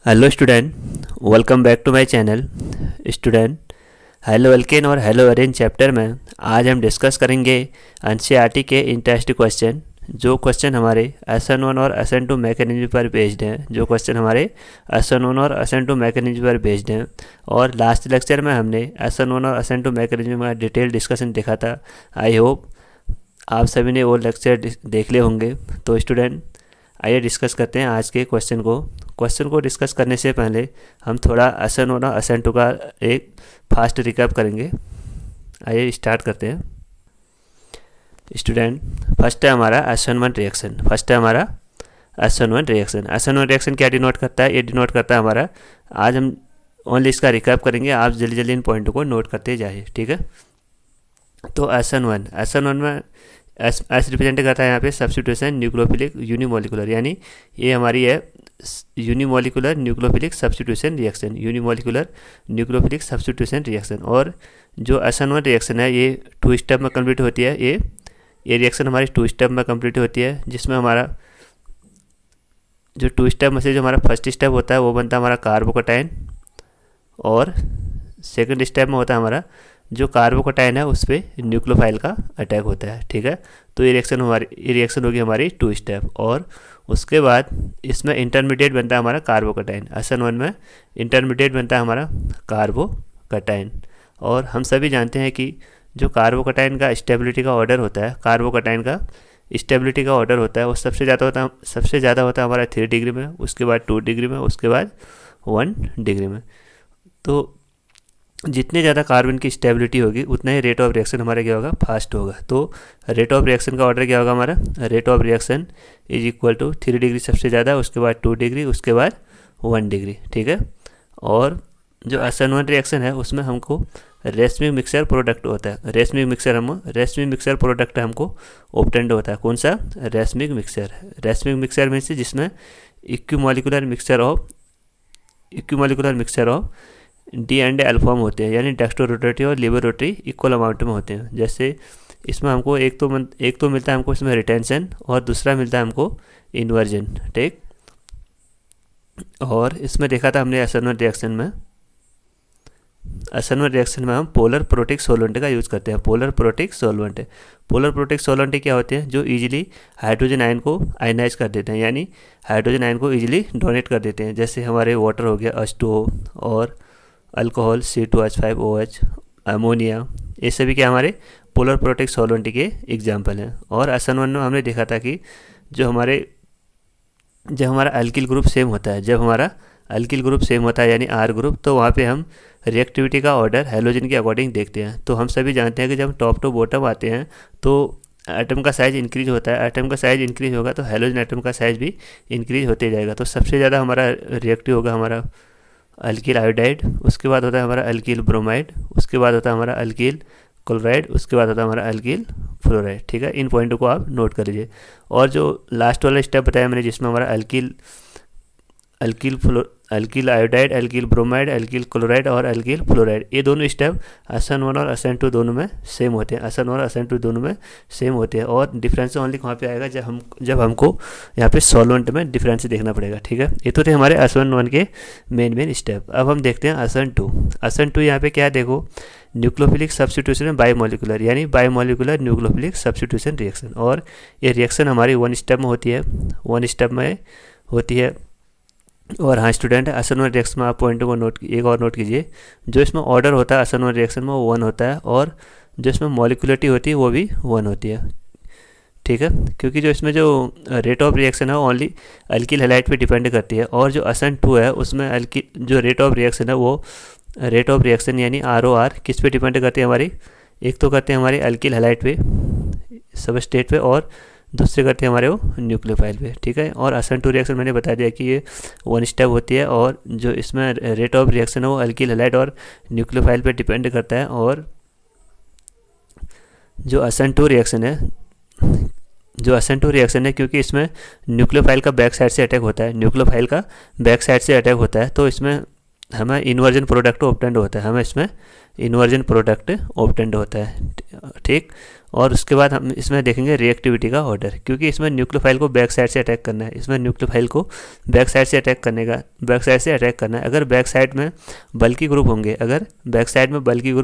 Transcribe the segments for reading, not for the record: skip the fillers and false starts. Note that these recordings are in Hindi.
Hello student, welcome back to my channel. Student, haloalkane और हेलो एरेन चैप्टर में आज हम डिस्कस करेंगे एनसीईआरटी के इंटरेस्टिंग क्वेश्चन। जो क्वेश्चन हमारे SN1 और SN2 मैकेनिज्म पर बेस्ड हैं, और लास्ट लेक्चर में हमने SN1 और SN2 मैकेनिज्म का डिटेल डिस्कशन देखा था। आई होप आप सभी ने वो लेक्चर देख लिए होंगे। तो स्टूडेंट, आइए डिस्कस करते हैं आज के क्वेश्चन को डिस्कस करने से पहले हम थोड़ा SN1 और SN2 का एक फास्ट रिकैप करेंगे। आइए स्टार्ट करते हैं। स्टूडेंट, फर्स्ट है हमारा SN1 रिएक्शन। SN1 रिएक्शन क्या डिनोट करता है? ये डिनोट करता है हमारा, आज हम ओनली इसका रिकैप करेंगे, आप जल्दी जल्दी इन पॉइंटों को नोट करते जाइए, ठीक है। तो SN1 में एस रिप्रेजेंट करता है यहाँ पे सब्स्टिट्यूशन न्यूक्लियोफिलिक यूनिमोलिकुलर, यानी ये हमारी है यूनिमोलिकुलर न्यूक्लियोफिलिक सब्स्टिट्यूशन रिएक्शन। और जो SN1 रिएक्शन है ये 2 स्टेप में कंप्लीट होती है। ये रिएक्शन हमारी 2 स्टेप में कंप्लीट होती है, जिसमें हमारा जो 2 स्टेप में से जो हमारा फर्स्ट स्टेप होता है वो बनता है हमारा कार्बोकटाइन, और सेकंड स्टेप में होता है हमारा जो कार्बोकटाइन है उस पर न्यूक्लियोफाइल का अटैक होता है, ठीक है। तो ये रिएक्शन होगी हमारी 2 स्टेप, और उसके बाद इसमें इंटरमीडिएट बनता है हमारा कार्बोकटाइन। SN1 में इंटरमीडिएट बनता है हमारा कार्बोकटाइन। और हम सभी जानते हैं कि जो कार्बोकटाइन का स्टेबिलिटी का ऑर्डर होता है वो सबसे ज़्यादा होता है हमारा 3 डिग्री में, उसके बाद 2 डिग्री में, उसके बाद 1 डिग्री में। तो जितने ज़्यादा कार्बन की स्टेबिलिटी होगी उतना ही रेट ऑफ रिएक्शन हमारा क्या होगा, फास्ट होगा। तो रेट ऑफ रिएक्शन का ऑर्डर क्या होगा हमारा, rate of reaction is equal to 3 degree सबसे ज़्यादा, उसके बाद 2 डिग्री, उसके बाद 1 डिग्री, ठीक है। और जो SN1 रिएक्शन है उसमें हमको रेसमिक मिक्सर प्रोडक्ट होता है। रेसमिक मिक्सर प्रोडक्ट हमको ऑब्टेन्ड होता है। कौन सा? रेसमिक मिक्सर में से जिसमें equimolecular mixture of D and L form होते हैं, यानी डेक्स्ट्रो और लिबर रोटरी इक्वल अमाउंट में होते हैं। जैसे इसमें हमको एक तो मिलता है हमको इसमें रिटेंशन, और दूसरा मिलता है हमको इन्वर्जन, ठीक। और इसमें देखा था हमने SN1 रिएक्शन में हम पोलर प्रोटिक सोलेंट का यूज़ करते हैं। पोलर प्रोटिक सोलेंट क्या होते हैं? जो इजीली हाइड्रोजन आयन को आयनाइज कर देते हैं, यानी हाइड्रोजन आयन को इजीली डोनेट कर देते हैं। जैसे हमारे वाटर हो गया H2O, और अल्कोहल C2H5OH, अमोनिया, ये सभी क्या हमारे पोलर प्रोटिक सोलेंट के एग्जाम्पल हैं। और SN1 में हमने देखा था कि जब हमारा अल्किल ग्रुप सेम होता है, यानी R ग्रुप, तो वहाँ पे हम रिएक्टिविटी का ऑर्डर हैलोजन के अकॉर्डिंग देखते हैं। तो हम सभी जानते हैं कि जब टॉप टू बॉटम आते हैं तो एटम का साइज इंक्रीज होता है। एटम का साइज इंक्रीज होगा तो हैलोजन एटम का साइज भी इंक्रीज होते जाएगा। तो सबसे ज़्यादा हमारा रिएक्टिव होगा हमारा अल्किल आयोडाइड, उसके बाद होता है हमारा अल्किल ब्रोमाइड, उसके बाद होता है हमारा अल्किल क्लोराइड, उसके बाद होता है हमारा अल्किल फ्लोराइड, ठीक है। इन पॉइंटों को आप नोट कर लीजिए। और जो लास्ट वाला स्टेप बताया मैंने, जिसमें हमारा alkyl iodide, alkyl bromide, alkyl chloride और अल्किल फ्लोराइड, ये दोनों स्टेप SN1 और SN2 दोनों में सेम होते हैं। और डिफरेंस ओनली कहाँ पे आएगा, जब हमको यहाँ पे सॉल्वेंट में डिफरेंस देखना पड़ेगा, ठीक है। ये तो थे हमारे SN1 के मेन स्टेप। अब हम देखते हैं SN2 यहाँ पे क्या, देखो, न्यूक्लियोफिलिक सब्स्टिट्यूशन में बायोमोलिकुलर, यानी बायोमोलिकुलर न्यूक्लियोफिलिक सब्स्टिट्यूशन रिएक्शन। और ये रिएक्शन हमारी 1 स्टेप में होती है। और हाँ स्टूडेंट, SN1 रिएक्शन में आप पॉइंटों को नोट कीजिए। जो इसमें ऑर्डर होता है SN1 रिएक्शन में वो 1 होता है, और जो इसमें मॉलिक्युलरिटी होती है वो भी 1 होती है, ठीक है। क्योंकि जो इसमें जो रेट ऑफ रिएक्शन है वो ओनली अल्किल हैलाइड पे डिपेंड करती है। और जो SN2 है उसमें जो रेट ऑफ रिएक्शन है वो यानी ROR किस पे डिपेंड करती है हमारी, एक तो करते हैं हमारे अल्किल हैलाइड पे सबस्ट्रेट पे, और दूसरे करते हैं हमारे वो न्यूक्लियोफाइल पे, ठीक है। और SN2 रिएक्शन मैंने बता दिया कि ये 1 स्टेप होती है, और जो इसमें रेट ऑफ रिएक्शन है वो अल्किल हैलाइड और न्यूक्लियोफाइल पे डिपेंड करता है। और जो SN2 रिएक्शन है क्योंकि इसमें न्यूक्लियोफाइल का बैक साइड से अटैक होता है, तो इसमें हमें इन्वर्जन प्रोडक्ट ऑब्टेंड होता है, ठीक। और उसके बाद हम इसमें देखेंगे रिएक्टिविटी का ऑर्डर, क्योंकि इसमें न्यूक्लियोफाइल को बैक साइड से अटैक करना है। इसमें न्यूक्लियोफाइल को बैक साइड से अटैक करना है। अगर बैक साइड में बल्कि ग्रुप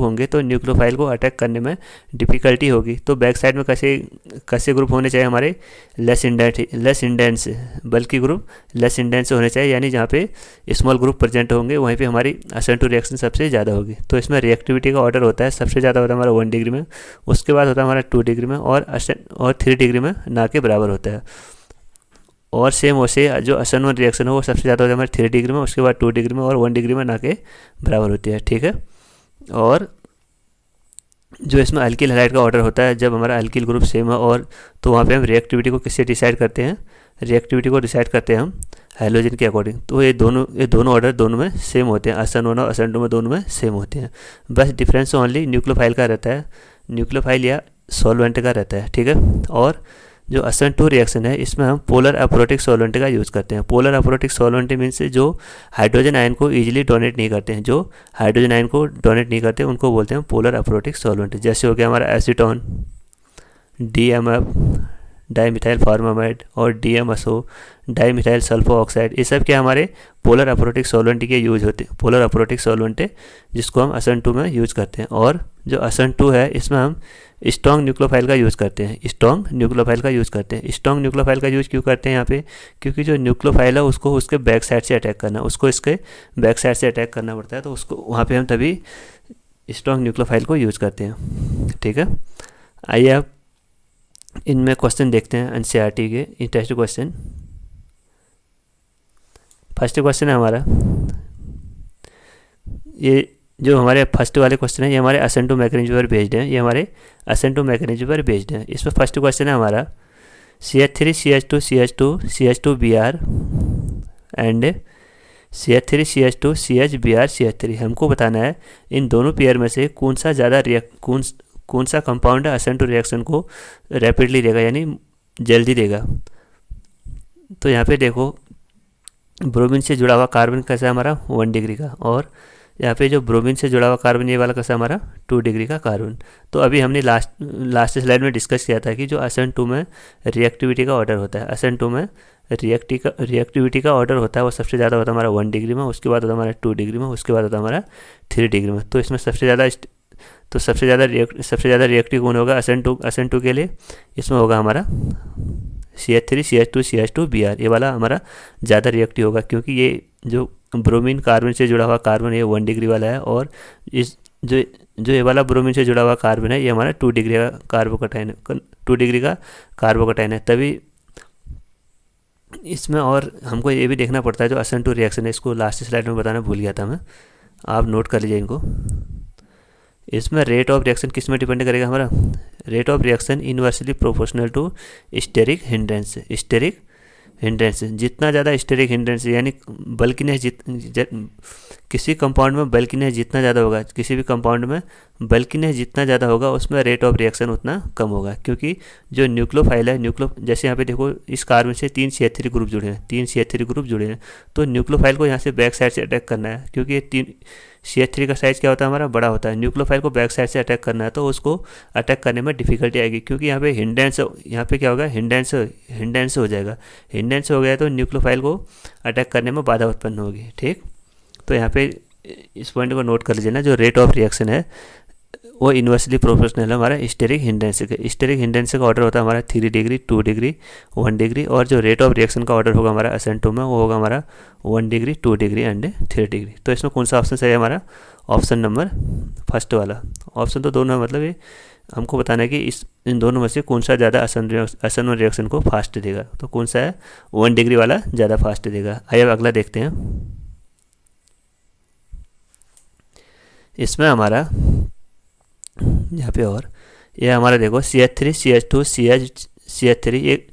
होंगे तो न्यूक्लियोफाइल को अटैक करने में डिफ़िकल्टी होगी। तो बैक साइड में कैसे ग्रुप होने चाहिए हमारे, लेस इंडेंस बल्कि ग्रुप लेस इंडेंस होने चाहिए, यानी जहाँ पे स्मॉल ग्रुप प्रेजेंट होंगे वहीं पे हमारी असेंटो रिएक्शन सबसे ज़्यादा होगी। तो इसमें रिएक्टिविटी का ऑर्डर होता है, सबसे ज़्यादा होता है हमारा 1 डिग्री में, उसके बाद होता है हमारा 2 डिग्री में, और 3 डिग्री में ना के बराबर होता है। और सेम वैसे जो असन1 रिएक्शन हो वो सबसे ज़्यादा होता है हमारे 3 डिग्री में, उसके बाद 2 डिग्री में और 1 डिग्री में ना के बराबर होती है। ठीक है। और जो इसमें अल्किल हैलाइड का ऑर्डर होता है, जब हमारा अल्किल ग्रुप सेम है और तो वहाँ पे हम रिएक्टिविटी को किससे डिसाइड करते हैं, हम हाइड्रोजन के अकॉर्डिंग। तो ये दोनों ऑर्डर दोनों में सेम होते हैं, असन1 और असन2 में दोनों में सेम होते हैं। बस डिफरेंस ओनली न्यूक्लियोफाइल का रहता है, न्यूक्लियोफाइल या सॉल्वेंट का रहता है। ठीक है। और जो असन2 रिएक्शन है इसमें हम पोलर अप्रोटिक सॉल्वेंट का यूज़ करते हैं। पोलर अप्रोटिक सॉल्वेंट मीन्स जो हाइड्रोजन आयन को ईजिली डोनेट नहीं करते हैं, उनको बोलते हैं पोलर अप्रोटिक सॉल्वेंट। जैसे हो गया हमारा एसीटोन, DMF डाईमिथाइल फॉर्मामाइड और DMSO डाईमिथाइल सल्फो ऑक्साइड, ये सब क्या हमारे पोलर अप्रोटिक सॉल्वेंट के यूज होते हैं। पोलर अप्रोटिक सॉल्वेंट है जिसको हम असन2 में यूज़ करते हैं। और जो असन2 है इसमें हम स्ट्रॉन्ग न्यूक्लियोफाइल का यूज़ करते हैं। स्ट्रॉन्ग न्यूक्लियोफाइल का यूज़ क्यों करते हैं यहाँ पे, क्योंकि जो न्यूक्लियोफाइल है उसको उसके बैक साइड से अटैक करना, पड़ता है। तो उसको वहाँ पे हम तभी स्ट्रॉन्ग न्यूक्लियोफाइल को यूज़ करते हैं। ठीक है। आइए अब इनमें क्वेश्चन देखते हैं एनसीईआरटी के इंटरेस्ट क्वेश्चन। फर्स्ट क्वेश्चन है हमारा, ये जो हमारे फर्स्ट वाले क्वेश्चन है ये हमारे असन2 मैकेनिज्म पर बेस्ड हैं। इसमें फर्स्ट क्वेश्चन है हमारा CH3 CH2 CH2 CH2 Br and CH3 CH2 CH Br CH3। हमको बताना है इन दोनों पेयर में से कौन सा कंपाउंड असन2 रिएक्शन को रैपिडली देगा, यानी जल्दी देगा। तो यहाँ पे देखो ब्रोमीन से जुड़ा हुआ कार्बन कैसा है हमारा 1 डिग्री का, और यहाँ पे जो ब्रोमीन से जुड़ा हुआ कार्बन ये वाला कैसा हमारा 2 डिग्री का कार्बन। तो अभी हमने लास्ट स्लाइड में डिस्कस किया था कि जो असन2 में रिएक्टिविटी का ऑर्डर होता है, रिएक्टिविटी का ऑर्डर होता है वो सबसे ज़्यादा होता है हमारा 1 डिग्री में, उसके बाद होता है हमारा 2 डिग्री में, उसके बाद होता है हमारा 3 डिग्री में। तो इसमें सबसे ज़्यादा रिएक्टिव कौन होगा असन2 के लिए, इसमें होगा हमारा CH3 CH2 CH2 Br, ये वाला हमारा ज़्यादा रिएक्टिव होगा, क्योंकि ये जो ब्रोमीन कार्बन से जुड़ा हुआ कार्बन ये 1 डिग्री वाला है, और इस जो ये वाला ब्रोमीन से जुड़ा हुआ कार्बन है ये हमारा 2 डिग्री का कार्बोकटाइन है। तभी इसमें और हमको ये भी देखना पड़ता है जो असन2 रिएक्शन है, इसको लास्ट स्लाइड में बताना भूल गया था मैं, आप नोट कर लीजिए इनको। इसमें रेट ऑफ रिएक्शन किस में डिपेंड करेगा हमारा, rate of reaction inversely proportional to steric hindrance. जितना ज़्यादा स्टेरिक हिंड्रेंस यानी बल्किनेस किसी कंपाउंड में बल्किनेस जितना ज़्यादा होगा, किसी भी कंपाउंड में बल्किनेस जितना ज़्यादा होगा उसमें रेट ऑफ रिएक्शन उतना कम होगा। क्योंकि जो न्यूक्लियोफाइल है, जैसे यहाँ पे देखो इस कार्बन से 3 CH3 ग्रुप जुड़े हैं, तो न्यूक्लियोफाइल को यहाँ से बैक साइड से अटैक करना है, क्योंकि ये 3 CH3 का साइज़ क्या होता है हमारा बड़ा होता है। न्यूक्लियोफाइल को बैक साइड से अटैक करना है तो उसको अटैक करने में डिफिकल्टी आएगी, क्योंकि यहाँ पे क्या होगा हिंडेंस हो जाएगा। हिंडेंस हो गया तो न्यूक्लियोफाइल को अटैक करने में बाधा उत्पन्न होगी। ठीक, तो यहाँ पे इस पॉइंट को नोट कर लीजिए ना, जो रेट ऑफ रिएक्शन है वो इन्वर्सली प्रोपोर्शनल है हमारा स्टेरिक हिंडेंस का ऑर्डर होता है हमारा 3 डिग्री 2 डिग्री 1 डिग्री, और जो रेट ऑफ रिएक्शन का ऑर्डर होगा हमारा असन2 में वो होगा हमारा 1 डिग्री 2 डिग्री एंड 3 डिग्री। तो इसमें कौन सा ऑप्शन सही है हमारा, ऑप्शन नंबर फर्स्ट वाला। ऑप्शन तो दोनों है, मतलब ये हमको बताना है कि इन दोनों में से कौन सा ज़्यादा असन1 रिएक्शन को फास्ट देगा। तो कौन सा है 1 डिग्री वाला ज़्यादा फास्ट देगा। आइए अब अगला देखते हैं। इसमें हमारा यहाँ पे और ये हमारा देखो CH3 CH2 CH3 ये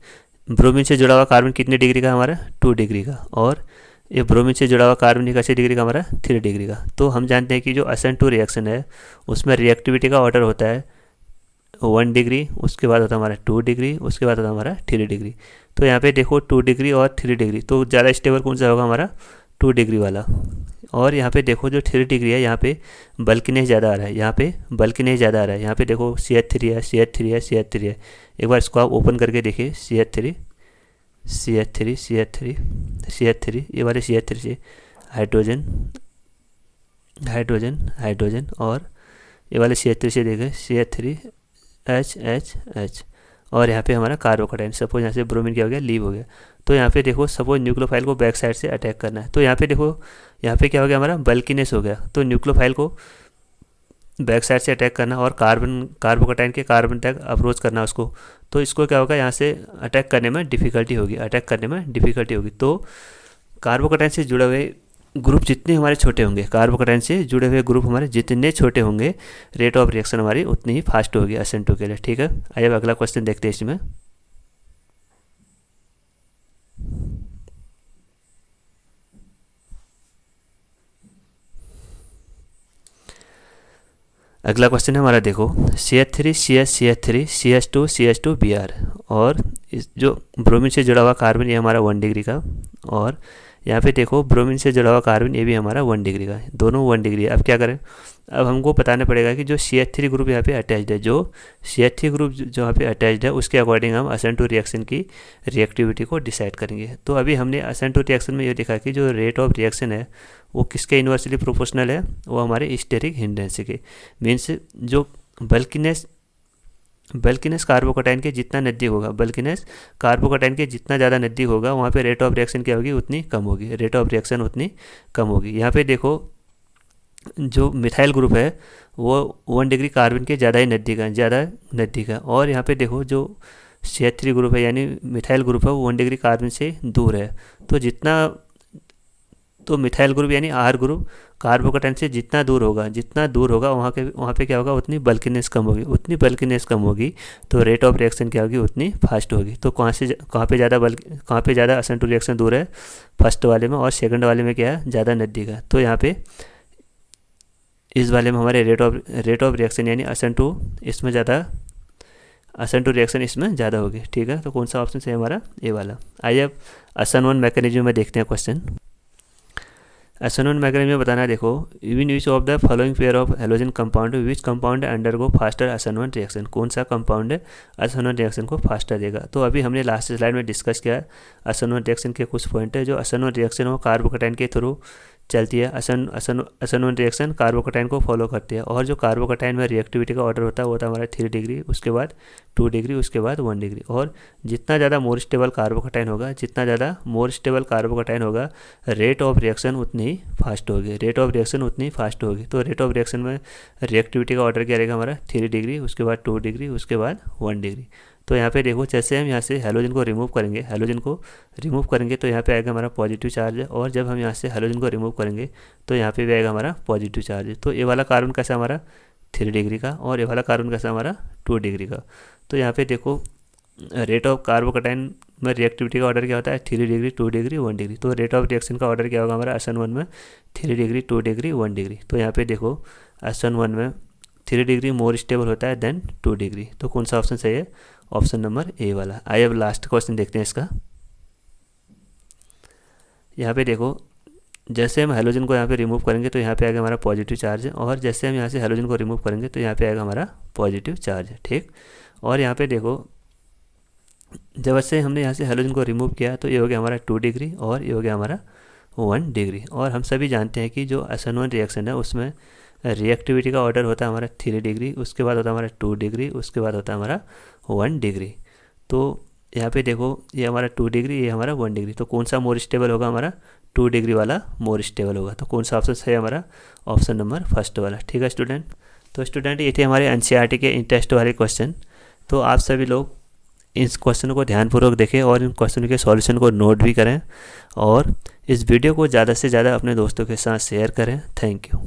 ब्रोमीन से जुड़ा हुआ कार्बन कितने डिग्री का हमारा 2 डिग्री का, और ये ब्रोमीन से जुड़ा हुआ कार्बन कैसे डिग्री का हमारा 3 डिग्री का। तो हम जानते हैं कि जो असन2 रिएक्शन है उसमें रिएक्टिविटी का ऑर्डर होता है 1 डिग्री, उसके बाद होता है हमारा 2 डिग्री, उसके बाद होता है हमारा 3 डिग्री। तो यहाँ पे देखो 2 डिग्री और 3 डिग्री, तो ज़्यादा स्टेबल कौन सा होगा हमारा 2 डिग्री वाला, और यहाँ पे देखो जो 3 डिग्री है यहाँ पे बल्किनेस ज़्यादा आ रहा है, यहाँ पे बल्किनेस ज़्यादा आ रहा है। यहाँ पे देखो CH3 है, CH3 है, CH3 है। एक बार इसको आप ओपन करके देखिए, CH3 CH3 CH3 CH3, ये वाले CH3 से हाइड्रोजन हाइड्रोजन हाइड्रोजन, और ये वाले CH3 से देखें CH3H, और यहाँ पे हमारा कार्बोकटाइन। सपोज यहाँ से ब्रोमीन क्या हो गया, लीव हो गया। तो यहाँ पे देखो सपोज न्यूक्लियोफाइल को बैक साइड से अटैक करना है, तो यहाँ पे देखो यहाँ पे क्या हो गया, हमारा बल्किनेस हो गया। तो न्यूक्लियोफाइल को बैक साइड से अटैक करना और कार्बोकटाइन के कार्बन तक अप्रोच करना उसको, तो इसको क्या होगा, यहाँ से अटैक करने में डिफ़िकल्टी होगी। तो कार्बोकटाइन से जुड़े हुए ग्रुप जितने हमारे छोटे होंगे, कार्बोकटाइन से जुड़े हुए ग्रुप हमारे जितने छोटे होंगे, रेट ऑफ रिएक्शन हमारी उतनी ही फास्ट होगी SN2 के लिए। ठीक है, आइए अब अगला क्वेश्चन देखते हैं इसमें। अगला क्वेश्चन है हमारा, देखो CH3 CH CH3 CH2 CH2 Br, और इस जो ब्रोमीन से जुड़ा हुआ कार्बन ये हमारा 1 डिग्री का, और यहाँ पे देखो ब्रोमीन से जुड़ा हुआ कार्बन ये भी हमारा 1 डिग्री का है, दोनों 1 डिग्री है। अब क्या करें, अब हमको बताना पड़ेगा कि जो CH3 ग्रुप यहाँ पे अटैच्ड है, जो CH3 ग्रुप जो यहाँ पे अटैच्ड है उसके अकॉर्डिंग हम SN2 रिएक्शन की रिएक्टिविटी को डिसाइड करेंगे। तो अभी हमने SN2 रिएक्शन में ये देखा कि जो रेट ऑफ रिएक्शन है वो किसके इन्वर्सली प्रोपोर्शनल है, वो हमारे स्टेरिक हिंडेंसी के। मीन्स जो बल्किनेस कार्बोकटाइन के जितना नज़दीक होगा, बल्किनेस कार्बोकटाइन के जितना ज़्यादा नज़दीक होगा, वहाँ पे रेट ऑफ रिएक्शन क्या होगी, उतनी कम होगी, रेट ऑफ रिएक्शन उतनी कम होगी। यहाँ पे देखो जो मिथाइल ग्रुप है वो 1 डिग्री कार्बन के ज़्यादा नज़दीक है, और यहाँ पे देखो जो CH3 ग्रुप है यानी मिथाइल ग्रुप है वो 1 डिग्री कार्बन से दूर है। तो मिथाइल ग्रुप यानी R ग्रुप कार्बोकटाइन से जितना दूर होगा वहाँ पे क्या होगा, उतनी बल्किनेस कम होगी, तो रेट ऑफ रिएक्शन क्या होगी, उतनी फास्ट होगी। तो कहाँ पे ज़्यादा SN2 रिएक्शन दूर है, फर्स्ट वाले में, और सेकंड वाले में क्या है, ज़्यादा नज़दीक है। तो यहाँ पे इस वाले में हमारे रेट ऑफ रिएक्शन यानी SN2 रिएक्शन इसमें ज़्यादा होगी। ठीक है, तो कौन सा ऑप्शन है हमारा, ये वाला। आइए अब SN1 मैकेनिज्म में देखते हैं क्वेश्चन। SN1 मैकेनिज्म में बताना है, देखो even which of the following pair of halogen compound which compound undergo faster SN1 reaction, कौन सा कंपाउंड SN1 रिएक्शन को फास्टर देगा। तो अभी हमने लास्ट स्लाइड में डिस्कस किया SN1 रिएक्शन के कुछ पॉइंट है। जो SN1 रिएक्शन है वो कार्बोकटाइन के थ्रू चलती है, SN1 रिएक्शन कार्बोकटाइन को फॉलो करती है, और जो कार्बोकटाइन में रिएक्टिविटी का ऑर्डर होता है वो होता है हमारा 3 डिग्री, उसके बाद 2 डिग्री, उसके बाद 1 डिग्री। और जितना ज़्यादा मोर स्टेबल कार्बोकटाइन होगा, रेट ऑफ रिएक्शन उतनी फास्ट होगी, तो रेट ऑफ रिएक्शन में रिएक्टिविटी का ऑर्डर क्या रहेगा हमारा 3 डिग्री, उसके बाद 2 डिग्री, उसके बाद 1 डिग्री। तो यहाँ पे देखो जैसे हम यहाँ से हेलोजन को रिमूव करेंगे तो यहाँ पे आएगा हमारा पॉजिटिव चार्ज, और जब हम यहाँ से हेलोजन को रिमूव करेंगे तो यहाँ पे भी आएगा हमारा पॉजिटिव चार्ज। तो ये वाला कार्बन कैसा हमारा 3 डिग्री का, और ये वाला कार्बन कैसा हमारा 2 डिग्री का। तो यहाँ पे देखो रेट ऑफ कार्बोकटाइन में रिएक्टिविटी का ऑर्डर क्या होता है 3 डिग्री, 2 डिग्री, 1 डिग्री। तो रेट ऑफ रिएक्शन का ऑर्डर क्या होगा हमारा SN1 में 3 डिग्री, 2 डिग्री, 1 डिग्री। तो यहाँ पे देखो SN1 में 3 डिग्री मोर स्टेबल होता है देन 2 डिग्री। तो कौन सा ऑप्शन सही है, ऑप्शन नंबर ए वाला। आइए अब लास्ट क्वेश्चन देखते हैं इसका। यहाँ पे देखो जैसे हम हेलोजन को यहाँ पे रिमूव करेंगे तो यहाँ पे आएगा हमारा पॉजिटिव चार्ज, और जैसे हम यहाँ से हेलोजन को रिमूव करेंगे तो यहाँ पे आएगा हमारा पॉजिटिव चार्ज। ठीक, और यहाँ पे देखो जब से हमने यहाँ से हेलोजन को रिमूव किया तो ये हो गया हमारा 2 डिग्री, और ये हो गया हमारा 1 डिग्री। और हम सभी जानते हैं कि जो SN1 रिएक्शन है उसमें रिएक्टिविटी का ऑर्डर होता है हमारा 3 डिग्री, उसके बाद होता है हमारा 2 डिग्री, उसके बाद होता है हमारा 1 डिग्री। तो यहाँ पे देखो ये हमारा 2 डिग्री, ये हमारा 1 डिग्री। तो कौन सा मोर स्टेबल होगा हमारा 2 डिग्री वाला मोर स्टेबल होगा। तो कौन सा ऑप्शन है हमारा, ऑप्शन नंबर फर्स्ट वाला। ठीक है स्टूडेंट, तो स्टूडेंट ये थे हमारे NCERT के इन टेस्ट वाले क्वेश्चन। तो आप सभी लोग इस क्वेश्चन को ध्यानपूर्वक देखें और इन क्वेश्चन के सॉल्यूशन को नोट भी करें, और इस वीडियो को ज़्यादा से ज़्यादा अपने दोस्तों के साथ शेयर करें। Thank you.